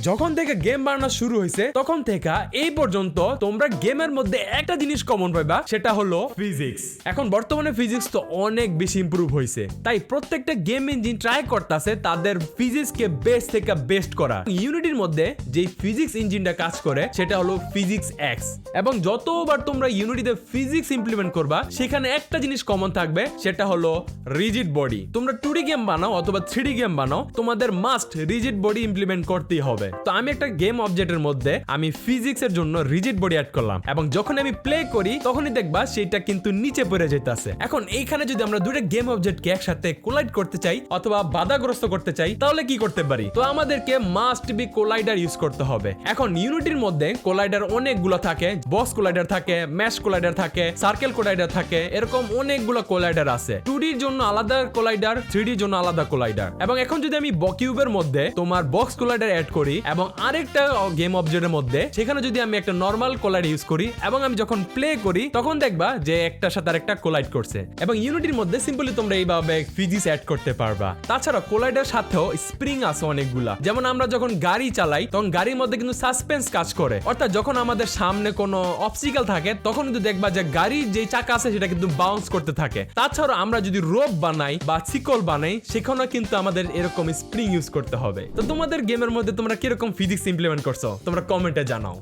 যখন থেকে গেম বানানো শুরু হয়েছে তখন থেকে এই পর্যন্ত তোমরা গেমের মধ্যে একটা জিনিস কমন পাইবা, সেটা হলো ফিজিক্স। এখন বর্তমানে ফিজিক্স তো অনেক বেশি ইমপ্রুভ হয়েছে, তাই প্রত্যেকটা গেম ইঞ্জিন ট্রাই করতেছে তাদের ফিজিক্সকে বেস্ট থেকে বেস্ট করা। ইউনিটির মধ্যে যে ফিজিক্স ইঞ্জিনটা কাজ করে সেটা হলো ফিজিক্স এক্স, এবং যতবার তোমরা ইউনিটিতে ফিজিক্স ইমপ্লিমেন্ট করবা সেখানে একটা জিনিস কমন থাকবে, সেটা হলো রিজিড বডি। তোমরা 2D গেম বানাও অথবা 3D গেম বানাও, তোমাদের মাস্ট রিজিড বডি ইমপ্লিমেন্ট করতেই হবে। তো আমি একটা গেম অবজেক্টের মধ্যে আমি ফিজিক্স এর জন্য রিজিড বডি অ্যাড করলাম, এবং যখন আমি প্লে করি তখনই দেখবা সেটা কিন্তু নিচে পড়ে যেতেছে। এখন এইখানে যদি আমরা দুটো গেম অবজেক্টকে একসাথে কোলাইড করতে চাই অথবা বাধাগ্রস্ত করতে চাই তাহলে কি করতে পারি? তো আমাদেরকে মাস্ট বি কোলাইডার ইউজ করতে হবে। এখন ইউনিটির মধ্যে কোলাইডার অনেকগুলো থাকে, বক্স কোলাইডার থাকে, ম্যাশ কোলাইডার থাকে, সার্কেল কোলাইডার থাকে, এরকম অনেকগুলো কোলাইডার আছে। 2D এর জন্য আলাদা কোলাইডার, 3D এর জন্য আলাদা কোলাইডার। এবং এখন যদি আমি কিউবের মধ্যে তোমার বক্স কোলাইডার অ্যাড করি এবং আরেকটা গেম অবজেক্টের মধ্যে সেখানে যদি আমি একটা নরমাল কোলাইডার ইউজ করি এবং আমি যখন প্লে করি তখন দেখবা যে একটার সাথে আরেকটা কোলাইড করছে। এবং ইউনিটির মধ্যে সিম্পলি তোমরা এইভাবে ফিজিক্স অ্যাড করতে পারবা। তাছাড়া কোলাইডার সাথেও স্প্রিং আছে অনেকগুলা, যেমন আমরা যখন গাড়ি চালাই তখন গাড়ির মধ্যে কিন্তু সাসপেন্স কাজ করে, অর্থাৎ যখন আমাদের সামনে কোনো অবস্টিকেল থাকে তখন কিন্তু দেখবা যে গাড়ির যে চাকা আছে সেটা কিন্তু বাউন্স করতে থাকে। তাছাড়া আমরা যদি রোপ বানাই বা শিকল বানাই সেখানেও কিন্তু আমাদের এরকম স্প্রিং ইউজ করতে হবে। তো তোমাদের গেমের মধ্যে তোমরা কিরকম ফিজিক্স ইমপ্লিমেন্ট করছো তোমরা কমেন্টে জানাও।